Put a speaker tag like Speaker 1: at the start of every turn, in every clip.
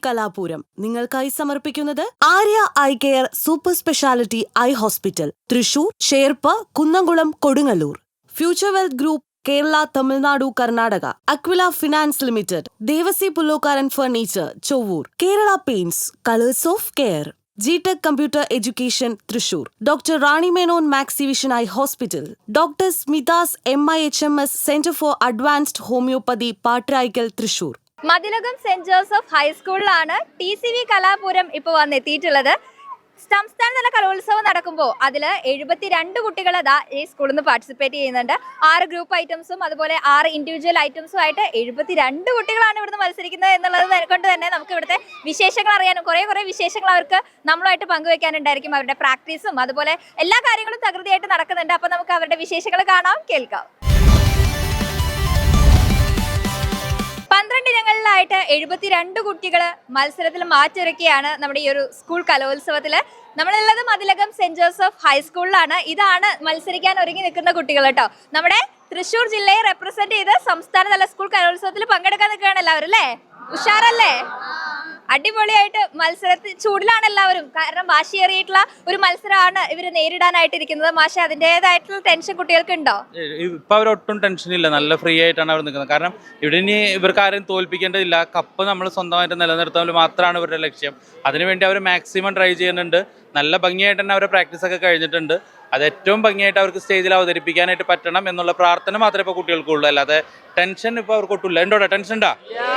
Speaker 1: കലാപൂരം നിങ്ങൾക്കായി സമർപ്പിക്കുന്നത് Arya eye care super speciality eye hospital, Thrissur, Cherpu, Kunnamkulam, Kodungallur. Future wealth group, Kerala, Tamil Nadu, Karnataka. Aquila finance limited, Devasi Pullokkaran furniture, Chowwur. Kerala paints, colours of care. GTech computer education, Thrissur. Doctor Rani Menon maxi vision eye hospital. Doctor Smitha's MIHMS centre for advanced homoeopathy, Patraikkal, Thrissur.
Speaker 2: Mathilakam saint Joseph ഹൈസ്കൂളിലാണ് TCV Kalapooram ഇപ്പോൾ വന്നെത്തിയിട്ടുള്ളത്. സംസ്ഥാനതല കലോത്സവം നടക്കുമ്പോൾ അതിൽ 72 കുട്ടികൾ ഈ സ്കൂളിൽ നിന്ന് പാർട്ടിസിപ്പേറ്റ് ചെയ്യുന്നുണ്ട്. 6 ഗ്രൂപ്പ് ഐറ്റംസും അതുപോലെ 6 ഇൻഡിവിജ്വൽ ഐറ്റംസും ആയിട്ട് 72 കുട്ടികളാണ് ഇവിടുന്ന് മത്സരിക്കുന്നത് എന്നുള്ളത് കൊണ്ട് തന്നെ നമുക്ക് ഇവിടുത്തെ വിശേഷങ്ങൾ അറിയാനും കുറേ വിശേഷങ്ങൾ അവർക്ക് നമ്മളുമായിട്ട് പങ്കുവെക്കാനുണ്ടായിരിക്കും. അവരുടെ പ്രാക്ടീസും അതുപോലെ എല്ലാ കാര്യങ്ങളും തകൃതിയായിട്ട് നടക്കുന്നുണ്ട്. അപ്പോൾ നമുക്ക് അവരുടെ വിശേഷങ്ങൾ കാണാം, കേൾക്കാം. 12 ഇനങ്ങളിലായിട്ട് 72 കുട്ടികൾ മത്സരത്തിൽ മാറ്റിറക്കിയാണ് നമ്മുടെ ഈ ഒരു സ്കൂൾ കലോത്സവത്തിൽ. നമ്മളുള്ളത് മതിലകം സെന്റ് ജോസഫ് ഹൈസ്കൂളിലാണ്. ഇതാണ് മത്സരിക്കാൻ ഒരുങ്ങി നിൽക്കുന്ന കുട്ടികൾ കേട്ടോ. നമ്മുടെ തൃശ്ശൂർ ജില്ലയെ റെപ്രസെന്റ് ചെയ്ത് സംസ്ഥാനതല സ്കൂൾ കലോത്സവത്തിൽ പങ്കെടുക്കാൻ നിൽക്കുകയാണ് എല്ലാവരും അല്ലേ? ഉഷാറല്ലേ? അടിപൊളിയായിട്ട് മത്സരത്തിൽ ചൂടിലാണ് എല്ലാവരും. കാരണം വാശിയേറിയിട്ടുള്ള ഒരു മത്സരമാണ് ഇവര് നേരിടാനായിട്ടിരിക്കുന്നത്. മാഷെ, അതിൻ്റെതായിട്ടുള്ള ടെൻഷൻ കുട്ടികൾക്ക് ഉണ്ടോ?
Speaker 3: ഇപ്പൊ അവരൊട്ടും ടെൻഷൻ ഇല്ല, നല്ല ഫ്രീ ആയിട്ടാണ് അവർ നിൽക്കുന്നത്. കാരണം ഇവിടെ ഇനി ഇവർക്ക് ആരെയും തോൽപ്പിക്കേണ്ടതില്ല. കപ്പ് നമ്മൾ സ്വന്തമായിട്ട് നിലനിർത്താൻ മാത്രമാണ് ഇവരുടെ ലക്ഷ്യം. അതിനുവേണ്ടി അവർ മാക്സിമം ട്രൈ ചെയ്യുന്നുണ്ട്. നല്ല ഭംഗിയായിട്ട് തന്നെ അവരുടെ പ്രാക്ടീസ് ഒക്കെ കഴിഞ്ഞിട്ടുണ്ട്. അത് ഏറ്റവും ഭംഗിയായിട്ട് അവർക്ക് സ്റ്റേജിൽ അവതരിപ്പിക്കാനായിട്ട് പറ്റണം എന്നുള്ള പ്രാർത്ഥന മാത്രമേ ഇപ്പോൾ കുട്ടികൾക്കുള്ളൂ. അല്ലാതെ ടെൻഷൻ ഇപ്പോൾ അവർക്ക് ഒട്ടുമില്ല. ഉണ്ടോടാ? ടെൻഷൻ ഉണ്ടാ?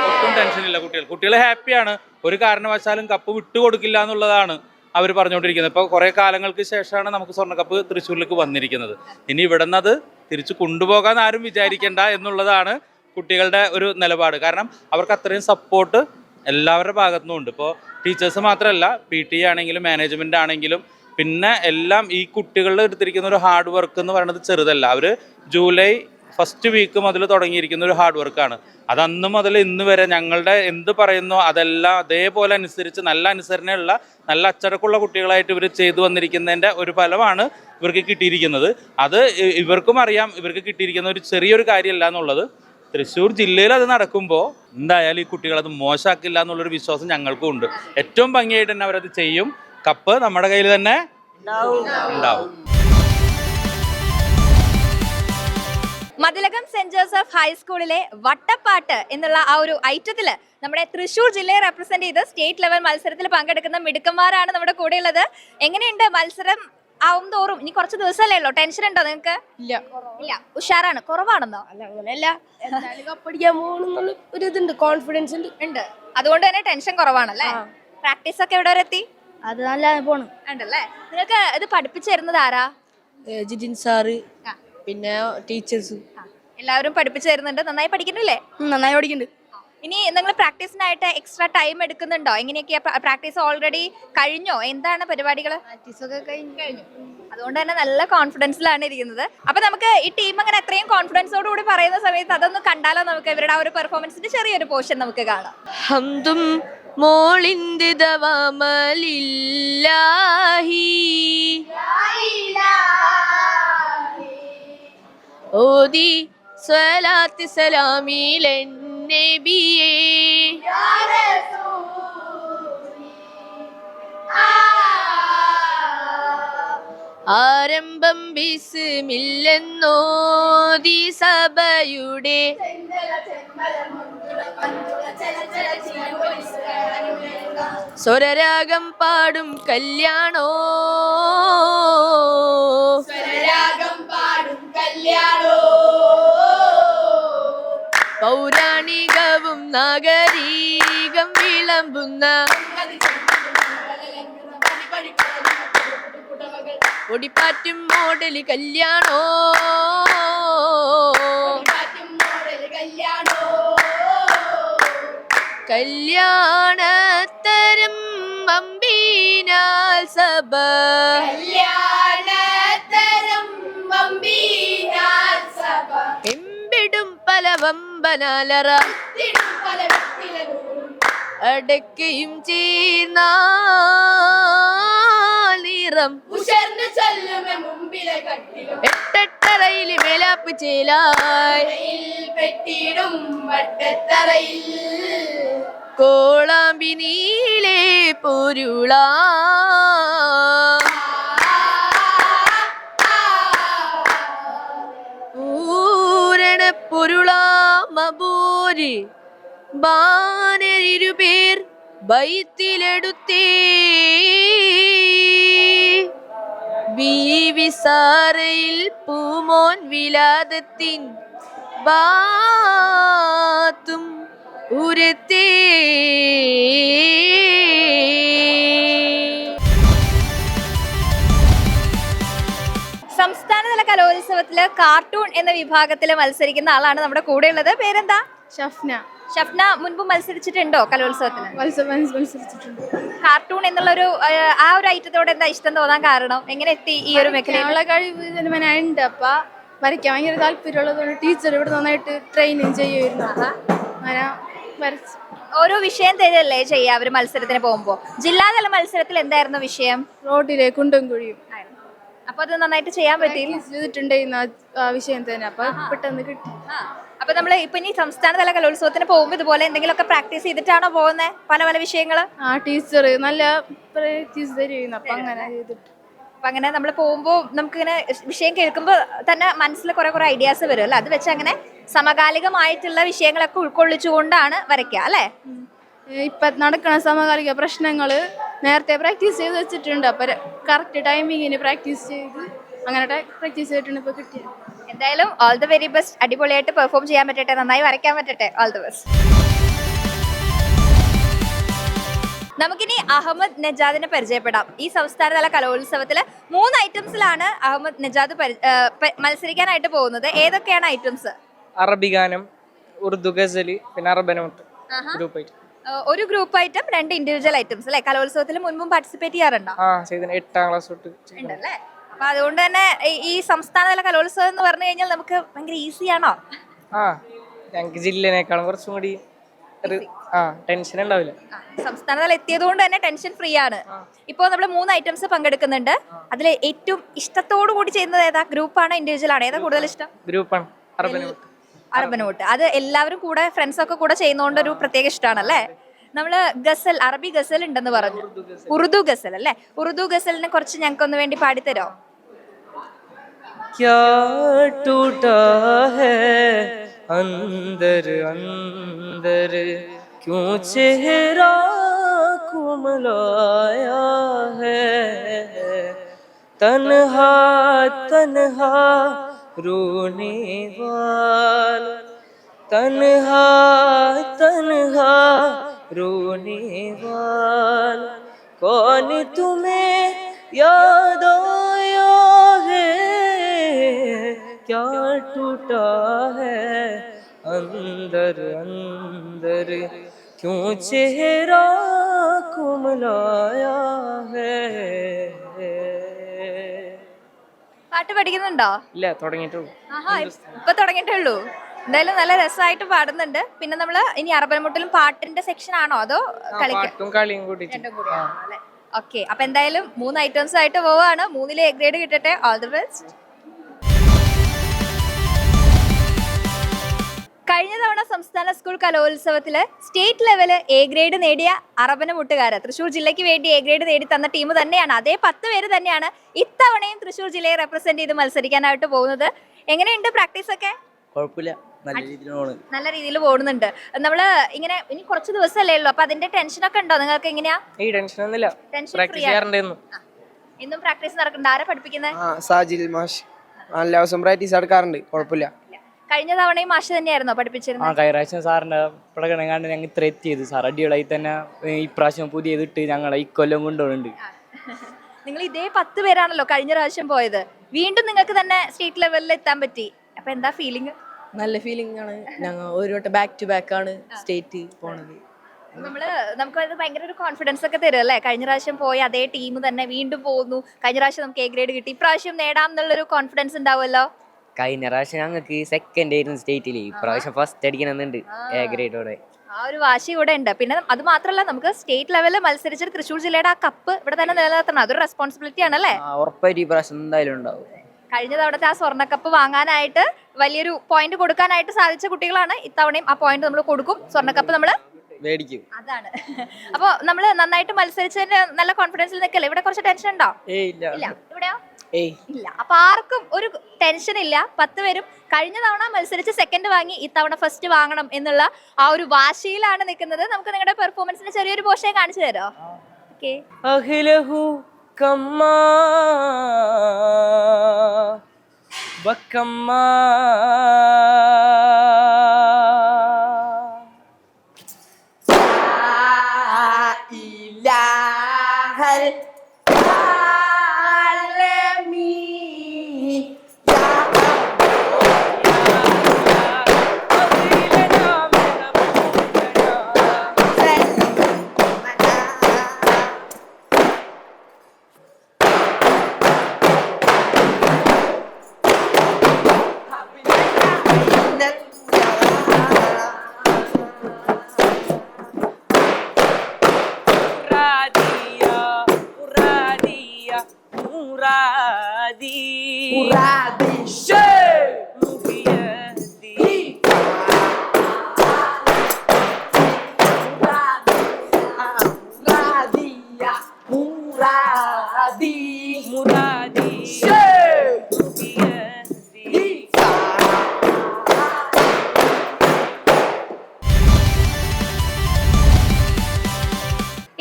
Speaker 3: ഒട്ടും ടെൻഷൻ ഇല്ല. കുട്ടികൾ ഹാപ്പിയാണ്. ഒരു കാരണവശാലും കപ്പ് വിട്ടുകൊടുക്കില്ല എന്നുള്ളതാണ് അവർ പറഞ്ഞുകൊണ്ടിരിക്കുന്നത്. ഇപ്പോൾ കുറേ കാലങ്ങൾക്ക് ശേഷമാണ് നമുക്ക് സ്വർണ്ണക്കപ്പ് തൃശ്ശൂരിലേക്ക് വന്നിരിക്കുന്നത്. ഇനി ഇവിടെ നിന്ന് അത് തിരിച്ചു കൊണ്ടുപോകാൻ ആരും വിചാരിക്കേണ്ട എന്നുള്ളതാണ് കുട്ടികളുടെ ഒരു നിലപാട്. കാരണം അവർക്ക് അത്രയും സപ്പോർട്ട് എല്ലാവരുടെ ഭാഗത്തുനിന്നും ഉണ്ട്. ഇപ്പോൾ ടീച്ചേഴ്സ് മാത്രമല്ല, PT ആണെങ്കിലും മാനേജ്മെൻ്റ് ആണെങ്കിലും പിന്നെ എല്ലാം ഈ കുട്ടികളിൽ എടുത്തിരിക്കുന്ന ഒരു ഹാർഡ് വർക്ക് എന്ന് പറയുന്നത് ചെറുതല്ല. അവർ ജൂലൈ ഫസ്റ്റ് വീക്ക് മുതൽ തുടങ്ങിയിരിക്കുന്ന ഒരു ഹാർഡ് വർക്കാണ്. അത് അന്ന് മുതൽ ഇന്ന് വരെ ഞങ്ങളുടെ എന്ത് പറയുന്നോ അതെല്ലാം അതേപോലെ അനുസരിച്ച് നല്ല അനുസരണയുള്ള നല്ല അച്ചടക്കമുള്ള കുട്ടികളായിട്ട് ഇവർ ചെയ്തു വന്നിരിക്കുന്നതിൻ്റെ ഒരു ഫലമാണ് ഇവർക്ക് കിട്ടിയിരിക്കുന്നത്. അത് ഇവർക്കും അറിയാം ഇവർക്ക് കിട്ടിയിരിക്കുന്ന ഒരു ചെറിയൊരു കാര്യമല്ല എന്നുള്ളത്. തൃശ്ശൂർ ജില്ലയിൽ അത് നടക്കുമ്പോൾ എന്തായാലും ഈ കുട്ടികളത് മോശമാക്കില്ല എന്നുള്ളൊരു വിശ്വാസം ഞങ്ങൾക്കും ഉണ്ട്. ഏറ്റവും ഭംഗിയായിട്ട് തന്നെ അവരത് ചെയ്യും. കപ്പ് നമ്മുടെ കയ്യിൽ തന്നെ ഉണ്ടാവും.
Speaker 2: മതിലകം സെന്റ് ജോസഫ് ഹൈസ്കൂളിലെ വട്ടപ്പാട്ട് എന്നുള്ള ആ ഒരു ഐറ്റത്തില് നമ്മുടെ തൃശ്ശൂർ ജില്ലയെ റെപ്രസെന്റ് ചെയ്ത് സ്റ്റേറ്റ് ലെവൽ മത്സരത്തിൽ പങ്കെടുക്കുന്ന മിടുക്കന്മാരാണ് നമ്മുടെ കൂടെ ഉള്ളത്. എങ്ങനെയുണ്ട് മത്സരം ആവും തോറും? ഇനി കുറച്ച് ദിവസമല്ലേ ഉള്ളൂ. ടെൻഷൻ ഉണ്ടോ നിങ്ങൾക്ക്? ഇല്ല, ഉഷാറാണ്. കുറവാണെന്നോ?
Speaker 4: അല്ല, അങ്ങനെയല്ല. കപ്പടിക്കാൻ പോകുന്നുള്ള ഒരു ഇതുണ്ട്, കോൺഫിഡൻസ് ഉണ്ട്.
Speaker 2: അതുകൊണ്ട് തന്നെ ടെൻഷൻ കുറവാണല്ലേ? പ്രാക്ടീസ് ഒക്കെ എവിടെ വരെ എത്തി?
Speaker 4: അത് നല്ല പോണം
Speaker 2: ഉണ്ടല്ലേ? നിങ്ങൾക്ക് ഇത് പഠിപ്പിച്ചു തരുന്നത് ആരാ?
Speaker 4: ജിതിൻ സാറ്, പിന്നെ ടീച്ചേഴ്സ്
Speaker 2: എല്ലാവരും പഠിപ്പിച്ചു തരുന്നുണ്ട്. നന്നായി പഠിക്കുന്നില്ലേ?
Speaker 4: നന്നായി പഠിക്കുന്നുണ്ട്.
Speaker 2: ഇനി നിങ്ങൾ പ്രാക്ടീസിനായിട്ട് എക്സ്ട്രാ ടൈം എടുക്കുന്നുണ്ടോ? എങ്ങനെയൊക്കെയാ? പ്രാക്ടീസ് ഓൾറെഡി കഴിഞ്ഞോ? എന്താണ് പരിപാടികൾ?
Speaker 4: പ്രാക്ടീസൊക്കെ കഴിഞ്ഞു.
Speaker 2: അതുകൊണ്ട് തന്നെ നല്ല കോൺഫിഡൻസിലാണ് ഇരിക്കുന്നത്. അപ്പൊ നമുക്ക് ഈ ടീം അങ്ങനെ അത്രയും കോൺഫിഡൻസോട് കൂടി പറയുന്ന സമയത്ത് അതൊന്ന് കണ്ടാലോ? നമുക്ക് ഇവരുടെ ആ ഒരു പെർഫോമൻസിന്റെ ചെറിയൊരു പോർഷൻ നമുക്ക് കാണാം.
Speaker 4: ഹംദും മോളിന്റെ ദവാമലില്ലാഹി ഓദി സ്വലാത്ത് സലാമിലൻ നബിയേ യാ റസൂലി ആരംഭം ബിസ്മില്ലെന്നോദി സഭയുടെ സ്വരരാഗം പാടും കല്യാണോ പൗരാണികവും നാഗരികം വിളമ്പുന്ന ഒടിപ്പാറ്റും മോഡല് കല്യാണോ കല്യാണത്തരം അമ്പീനാൽ സഭ എമ്പിടും പല വമ്പനാലറ അടക്കയും ചീർന്ന നിറം
Speaker 5: ഉഷർന്ന് ചൊല്ലുമേ മുമ്പില
Speaker 4: എട്ടെട്ടറയില് മേലാപ്പ് ചേലായി പെട്ടിടും വട്ടത്തറയിൽ കോളാമ്പി നീലേ പൊരുളാ പൂരണ പൊരുളാ മബൂര് ബാനരിരുപേർ ബൈത്തിലെടുത്തേ ബീവി സാറയിൽ പൂമോൻ വിലാദത്തിൻ ബാത്തും ഉരത്തേ
Speaker 2: സംസ്ഥാനതല കലോത്സവത്തില് കാർട്ടൂൺ എന്ന വിഭാഗത്തിൽ മത്സരിക്കുന്ന ആളാണ് നമ്മുടെ കൂടെ ഉള്ളത്. പേരെന്താ?
Speaker 4: ഷഫ്ന
Speaker 2: ഷഫ്ന മുൻപ് മത്സരിച്ചിട്ടുണ്ടോ കലോത്സവത്തിന്?
Speaker 4: മത്സരിച്ചിട്ടുണ്ട്.
Speaker 2: കാർട്ടൂൺ എന്നുള്ളൊരു ആ ഒരു ഐറ്റത്തോട് എന്താ ഇഷ്ടം തോന്നാൻ കാരണം? എങ്ങനെ എത്തി ഈ ഒരു മേഖലയിൽ?
Speaker 4: ഉള്ള കഴിവ് ഉണ്ട്. അപ്പൊ വരയ്ക്കാൻ ഭയങ്കര താല്പര്യമുള്ളതുകൊണ്ട് ടീച്ചർ ഇവിടെ നന്നായിട്ട് ട്രെയിനിങ് ചെയ്യുമായിരുന്നു. അങ്ങനെ വരച്ചു.
Speaker 2: ഓരോ വിഷയം തരല്ലേ ചെയ്യാ അവര് മത്സരത്തിന് പോകുമ്പോ? ജില്ലാതല മത്സരത്തിൽ എന്തായിരുന്നു വിഷയം?
Speaker 4: റോഡിലെ കുണ്ടും കുഴിയും
Speaker 2: അപ്പൊ അത് നന്നായിട്ട് ചെയ്യാൻ പറ്റി
Speaker 4: ചെയ്തിട്ടുണ്ടായിരുന്നു ആ വിഷയം തന്നെ. അപ്പൊ പെട്ടെന്ന് കിട്ടി.
Speaker 2: അപ്പൊ നമ്മള് ഇപ്പൊ ഇനി സംസ്ഥാനതല കലോത്സവത്തിന് പോകുമ്പോ ഇതുപോലെ എന്തെങ്കിലുമൊക്കെ പ്രാക്ടീസ് ചെയ്തിട്ടാണോ പോകുന്നത്? പല പല വിഷയങ്ങള്
Speaker 4: ടീച്ചർ നല്ല പ്രാക്ടീസ് തരുമായിരുന്നു. അപ്പൊ അങ്ങനെ ചെയ്തിട്ട്
Speaker 2: അപ്പൊ അങ്ങനെ നമ്മൾ പോകുമ്പോൾ നമുക്കിങ്ങനെ വിഷയം കേൾക്കുമ്പോൾ തന്നെ മനസ്സിൽ കുറെ ഐഡിയാസ് വരും അല്ലെ? അത് വെച്ച് അങ്ങനെ സമകാലികമായിട്ടുള്ള വിഷയങ്ങളൊക്കെ ഉൾക്കൊള്ളിച്ചുകൊണ്ടാണ് വരയ്ക്കുക അല്ലെ?
Speaker 4: ഇപ്പൊ നടക്കുന്ന സമകാലിക പ്രശ്നങ്ങള് നേരത്തെ പ്രാക്ടീസ് ചെയ്ത് വെച്ചിട്ടുണ്ട്. അപ്പൊ കറക്റ്റ് ടൈമിങ്ങിന് പ്രാക്ടീസ് ചെയ്ത് അങ്ങനെ പ്രാക്ടീസ് ചെയ്തിട്ടുണ്ട്. ഇപ്പൊ കിട്ടിയത്.
Speaker 2: എന്തായാലും ഓൾ ദി വെരി ബെസ്റ്റ്. അടിപൊളിയായിട്ട് പെർഫോം ചെയ്യാൻ പറ്റട്ടെ, നന്നായി വരയ്ക്കാൻ പറ്റട്ടെ. All the best. നമുക്കിനി അഹമ്മദ് നജാദിനെ പരിചയപ്പെടാം. ഈ സംസ്ഥാനതല കലോത്സവത്തില് 3 ഐറ്റംസിലാണ് അഹമ്മദ് നജാദ് മത്സരിക്കാനായിട്ട് പോകുന്നത്. ഏതൊക്കെയാണ് ഐറ്റംസ്?
Speaker 5: അറബി ഗാനം, ഉറുദു ഗസല്, പിന്നെ അറബനോട്ട് ഗ്രൂപ്പ് ആയിട്ട്.
Speaker 2: ഒരു ഗ്രൂപ്പ് ഐറ്റം, 2 ഇൻഡിവിജ്വൽ ഐറ്റംസ് അല്ലെ? കലോത്സവത്തിൽ മുൻപും പാർട്ടിസിപ്പേറ്റ് ചെയ്യാറുണ്ടോ?
Speaker 5: 8ാം ക്ലാസ് തൊട്ട്
Speaker 2: ഉണ്ടല്ലേ. അപ്പൊ അതുകൊണ്ട് തന്നെ ഈ സംസ്ഥാനതല കലോത്സവം എന്ന് പറഞ്ഞു കഴിഞ്ഞാൽ നമുക്ക് ഭയങ്കര ഈസി ആണോ?
Speaker 5: ഞങ്ങക്ക് ജില്ലേനേക്കാളും കുറച്ചും കൂടി ടെൻഷൻ ഉണ്ടാവില്ല.
Speaker 2: സംസ്ഥാനതല എത്തിയത് കൊണ്ട് തന്നെ ടെൻഷൻ ഫ്രീ ആണ്. ഇപ്പോ നമ്മൾ 3 ഐറ്റംസ് പങ്കെടുക്കുന്നുണ്ട്. അതിൽ ഏറ്റവും ഇഷ്ടത്തോടു കൂടി ചെയ്യുന്നത് ഏതാ? ഗ്രൂപ്പാണോ ഇൻഡിവിജ്വൽ ആണോ? ഏതാ കൂടുതൽ ഇഷ്ടം?
Speaker 5: ഗ്രൂപ്പാണ് അറബനോട്ട്.
Speaker 2: അറബനോട്ട് അത് എല്ലാവരും കൂടെ ഫ്രണ്ട്സ് ഒക്കെ കൂടെ ചെയ്യുന്നോണ്ട് ഒരു പ്രത്യേക ഇഷ്ടമാണല്ലേ? നമ്മള് ഗസൽ, അറബി ഗസൽ ഉണ്ടെന്ന് പറഞ്ഞു. ഉറുദു ഗസൽ അല്ലേ? ഉറുദു ഗസലിനെ കുറച്ച് ഞങ്ങൾക്ക് ഒന്ന് വേണ്ടി പാടിത്തരോ?
Speaker 5: क्या टूटा है अंदर अंदर क्यों चेहरा कुमलाया है तन्हा तन्हा रोने वाला तन्हा तन्हा रोने वाला कौन तुम्हें याद आया है क्या टूटा है अंदर अंदर क्यों चेहरा कुमलाया है.
Speaker 2: പാട്ട് പഠിക്കുന്നുണ്ടോ?
Speaker 5: ഇല്ല, തുടങ്ങിയിട്ടുള്ളൂ.
Speaker 2: ഇപ്പൊ തുടങ്ങിയിട്ടേ ഉള്ളൂ. എന്തായാലും നല്ല രസമായിട്ട് പാടുന്നുണ്ട്. പിന്നെ നമ്മള് ഇനി അറബനമുട്ടിലും പാട്ടിന്റെ സെക്ഷൻ ആണോ അതോ
Speaker 5: പാട്ടും കളിയും കൂടി?
Speaker 2: ഓക്കെ. അപ്പൊ എന്തായാലും 3 ഐറ്റംസ് ആയിട്ട് പോവാണ്. 3-ലെ എ ഗ്രേഡ് കിട്ടട്ടെ. All the best. കഴിഞ്ഞ തവണ സംസ്ഥാന സ്കൂൾ കലോത്സവത്തില് സ്റ്റേറ്റ് ലെവല് എ ഗ്രേഡ് നേടിയ അറബനമുട്ടുകാര് തൃശ്ശൂർ ജില്ലയ്ക്ക് വേണ്ടി എ ഗ്രേഡ് നേടി തന്ന ടീം തന്നെയാണ്. അതേ 10 പേര് തന്നെയാണ് ഇത്തവണയും തൃശ്ശൂർ ജില്ലയെ റെപ്രസെന്റ് ചെയ്ത് മത്സരിക്കാനായിട്ട് പോകുന്നത്. എങ്ങനെയുണ്ട് പ്രാക്ടീസ് ഒക്കെ?
Speaker 5: കുഴപ്പമില്ല,
Speaker 2: നല്ല രീതിയിൽ പോകുന്നുണ്ട്. നമ്മള് ഇങ്ങനെ ഇനി കുറച്ച് ദിവസമല്ലേ ഉള്ളൂ, അപ്പൊ അതിന്റെ ടെൻഷൻ ഒക്കെ ഉണ്ടോ നിങ്ങൾക്ക്? എങ്ങനെയാ? എന്നും പ്രാക്ടീസ് നടക്കുന്നുണ്ട്. ആരാ പഠിപ്പിക്കുന്നത്?
Speaker 6: സാജിൽ മാഷ് നല്ല ദിവസം പ്രാക്ടീസ് നടക്കാറുണ്ട്. കുഴപ്പമില്ല.
Speaker 2: കഴിഞ്ഞ തവണയും മാഷ് തന്നെയായിരുന്നോ പഠിപ്പിച്ചിരുന്നത്?
Speaker 5: കഴിഞ്ഞ പ്രാവശ്യം സാറിന്റെ പ്രകടനം കണ്ട് ഞങ്ങൾ ഇത്ര എത്തിയത്. സാർ അടിപൊളിയായി തന്നെ ഇപ്രാവശ്യം പുതിയതിട്ട് ഞങ്ങളെ ഇക്കൊല്ലം കൊണ്ടുപോകുന്നുണ്ട്.
Speaker 2: നിങ്ങൾ ഇതേ 10 പേരാണല്ലോ കഴിഞ്ഞ പ്രാവശ്യം പോയത്. വീണ്ടും നിങ്ങൾക്ക് തന്നെ സ്റ്റേറ്റ് ലെവലിൽ എത്താൻ പറ്റി. അപ്പൊ എന്താ ഫീലിംഗ്?
Speaker 7: നല്ല ഫീലിംഗ് ആണ്. ഞങ്ങൾ ഒരു വട്ടം ബാക്ക് ടു ബാക്ക് ആണ് സ്റ്റേറ്റ് പോണത്.
Speaker 2: നമുക്കത് ഭയങ്കര ഒരു കോൺഫിഡൻസ് ഒക്കെ തരും അല്ലേ? കഴിഞ്ഞ പ്രാവശ്യം പോയ അതേ ടീം തന്നെ വീണ്ടും പോകുന്നു. കഴിഞ്ഞ പ്രാവശ്യം നമുക്ക് എ ഗ്രേഡ് കിട്ടി, ഇപ്രാവശ്യം നേടാം എന്നുള്ളൊരു കോൺഫിഡൻസ് ഉണ്ടാവുമല്ലോ.
Speaker 8: കഴിഞ്ഞ പ്രാവശ്യം ഞങ്ങൾക്ക് സെക്കൻഡ് ആയിരുന്നു സ്റ്റേറ്റിൽ, ഇപ്രാവശ്യം ഫസ്റ്റ് അടിക്കണമെന്നുണ്ട് എ ഗ്രേഡോടെ.
Speaker 2: ആ ഒരു വാശി കൂടെ ഉണ്ട്. പിന്നെ അത് മാത്രമല്ല, നമുക്ക് സ്റ്റേറ്റ് ലെവലിൽ മത്സരിച്ചിട്ട് തൃശ്ശൂർ ജില്ലയുടെ ആ കപ്പ് ഇവിടെ തന്നെ നിലനിർത്തണം. അതൊരു റെസ്പോൺസിബിലിറ്റി ആണല്ലേ?
Speaker 8: ഉറപ്പായിട്ട് ഈ പ്രാവശ്യം എന്തായാലും ഉണ്ടാവും.
Speaker 2: കഴിഞ്ഞ തവണത്തെ ആ സ്വർണ്ണക്കപ്പ് വാങ്ങാനായിട്ട് വലിയൊരു പോയിന്റ് കൊടുക്കാനായിട്ട് സാധിച്ച കുട്ടികളാണ്. ഇത്തവണയും ആ പോയിന്റ് നമ്മൾ കൊടുക്കും, സ്വർണ്ണക്കപ്പ് നമ്മൾ
Speaker 6: മേടിക്കും.
Speaker 2: അതാണ്. അപ്പൊ നമ്മള് നന്നായിട്ട് മത്സരിച്ചതിന് നല്ല കോൺഫിഡൻസിൽ നിൽക്കല്ലേ? ഇവിടെ കുറച്ച് ടെൻഷൻ ഉണ്ടോ? ഇല്ല. ഇവിടെയോ? ഇല്ല. അപ്പൊ ആർക്കും ഒരു ടെൻഷൻ ഇല്ല. 10 പേരും കഴിഞ്ഞ തവണ മത്സരിച്ച് സെക്കൻഡ് വാങ്ങി ഇത്തവണ ഫസ്റ്റ് വാങ്ങണം എന്നുള്ള ആ ഒരു വാശിയിലാണ് നിൽക്കുന്നത്. നമുക്ക് നിങ്ങളുടെ പെർഫോമൻസിന് ചെറിയൊരു പോഷേ കാണിച്ചു തരോ? ഓക്കെ.
Speaker 6: അഖിലഹു കമ്മാ വക്കമ്മാ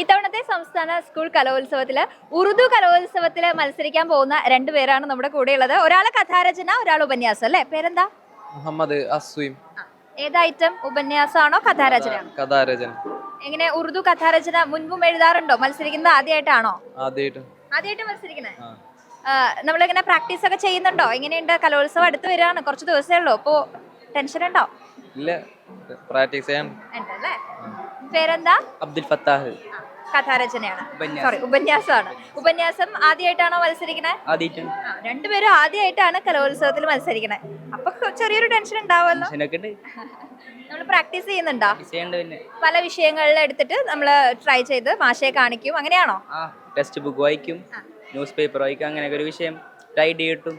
Speaker 2: ഇത്തവണത്തെ സംസ്ഥാന സ്കൂൾ കലോത്സവത്തില് ഉറുദു കലോത്സവത്തില് മത്സരിക്കാൻ പോകുന്ന 2 പേരാണ് നമ്മുടെ കൂടെ ഉള്ളത്. ഒരാള് കഥാരചന, ഒരാൾ ഉപന്യാസം. അല്ലെ? പേരെന്താ?
Speaker 6: മുഹമ്മദ് അസ്വീം.
Speaker 2: ഏത് ഐറ്റം? ഉപന്യാസമാണോ കഥാരചനയാണോ?
Speaker 6: കഥാരചന.
Speaker 2: എങ്ങനെ ഉറുദു കഥാരചന മുൻപും എഴുതാറുണ്ടോ? മത്സരിക്കുന്നത് ആദ്യമായിട്ടാണോ?
Speaker 6: ആദ്യമായിട്ട്
Speaker 2: മത്സരിക്കണേ. നമ്മളിങ്ങനെ പ്രാക്ടീസ് ഒക്കെ ചെയ്യുന്നുണ്ടോ? എങ്ങനെയുണ്ട്? കലോത്സവം അടുത്ത് വരികയാണ്, കുറച്ച് ദിവസമേ ഉള്ളൂ. അപ്പോ ടെൻഷൻ ഉണ്ടോ?
Speaker 6: ഇല്ല, പ്രാക്ടീസ് ചെയ്യാൻ.
Speaker 2: ഉണ്ടല്ലേ. പേരെന്താ?
Speaker 6: അബ്ദുൽ ഫത്താഹ്.
Speaker 2: കഥാരചനയാണ്, സോറി ഉപന്യാസമാണ്. ഉപന്യാസം ആദ്യമായിട്ടാണോ മത്സരിക്കണേ? രണ്ടുപേരും ആദ്യമായിട്ടാണ് കലോത്സവത്തിൽ മത്സരിക്കണേ. അപ്പൊ ചെറിയൊരു ടെൻഷൻ ഉണ്ടാവുമല്ലോ. നമ്മൾ പ്രാക്ടീസ് ചെയ്യുന്നുണ്ടോ? പല വിഷയങ്ങളിൽ എടുത്തിട്ട് നമ്മൾ ട്രൈ ചെയ്ത് മാഷയെ കാണിക്കും, അങ്ങനെയാണോ?
Speaker 5: ടെക്സ്റ്റ് ബുക്ക് വായിക്കും, ന്യൂസ് പേപ്പർ വായിക്കും, അങ്ങനെയൊക്കെ ഒരു വിഷയം ടൈഡ് കിട്ടും.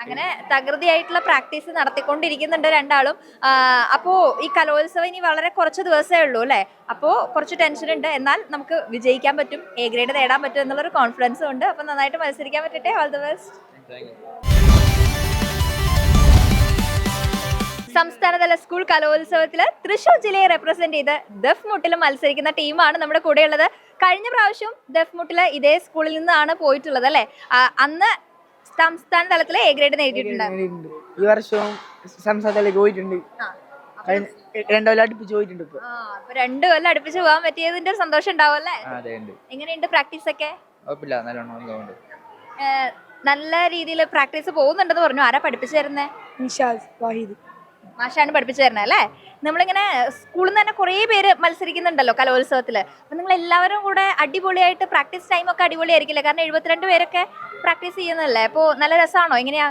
Speaker 2: അങ്ങനെ തകൃതിയായിട്ടുള്ള പ്രാക്ടീസ് നടത്തിക്കൊണ്ടിരിക്കുന്നുണ്ട് രണ്ടാളും. അപ്പോ ഈ കലോത്സവം ഇനി വളരെ കുറച്ച് ദിവസമേ ഉള്ളൂ അല്ലേ? അപ്പോൾ കുറച്ച് ടെൻഷൻ ഉണ്ട്, എന്നാൽ നമുക്ക് വിജയിക്കാൻ പറ്റും, A ഗ്രേഡ് നേടാൻ പറ്റും എന്നുള്ളൊരു കോൺഫിഡൻസും ഉണ്ട്. അപ്പൊ നന്നായിട്ട് മത്സരിക്കാൻ പറ്റട്ടെ. All the best. സംസ്ഥാനതല സ്കൂൾ കലോത്സവത്തില് തൃശൂർ ജില്ലയെ റെപ്രസെന്റ് ചെയ്ത് ദഫ്മുട്ടിൽ മത്സരിക്കുന്ന ടീമാണ് നമ്മുടെ കൂടെയുള്ളത്. കഴിഞ്ഞ പ്രാവശ്യം ദഫ്മുട്ടില് ഇതേ സ്കൂളിൽ നിന്നാണ് പോയിട്ടുള്ളത് അല്ലെ? അന്ന് സംസ്ഥാന തലത്തില് A ഗ്രേഡ് നേടിയിട്ടുണ്ട്.
Speaker 6: ഈ വർഷവും സംസ്ഥാന തലത്തിലേക്ക് പോയിട്ടുണ്ട്. 2 കൊല്ലം അടുപ്പിച്ച് പോയിട്ടുണ്ട്. ഇപ്പൊ
Speaker 2: 2 കൊല്ലം അടുപ്പിച്ച് പോകാൻ പറ്റിയതിന്റെ ഒരു സന്തോഷം ഉണ്ടാവും അല്ലേ? എങ്ങനെയുണ്ട് പ്രാക്ടീസ് ഒക്കെ? നല്ല രീതിയിൽ പ്രാക്ടീസ് പോകുന്നുണ്ടെന്ന് പറഞ്ഞു. ആരാ പഠിപ്പിച്ചു തരുന്നേ? മാഷാണ് പഠിപ്പിച്ചു തരണേ അല്ലേ? നമ്മളിങ്ങനെ സ്കൂളിൽ നിന്ന് തന്നെ കുറേ പേര് മത്സരിക്കുന്നുണ്ടല്ലോ കലോത്സവത്തില്. അപ്പൊ നിങ്ങൾ എല്ലാവരും കൂടെ അടിപൊളിയായിട്ട് പ്രാക്ടീസ് ടൈം ഒക്കെ അടിപൊളിയായിരിക്കില്ലേ? കാരണം 72 പേരൊക്കെ പ്രാക്ടീസ് ചെയ്യുന്നല്ലേ. അപ്പൊ നല്ല രസമാണോ? എങ്ങനെയാ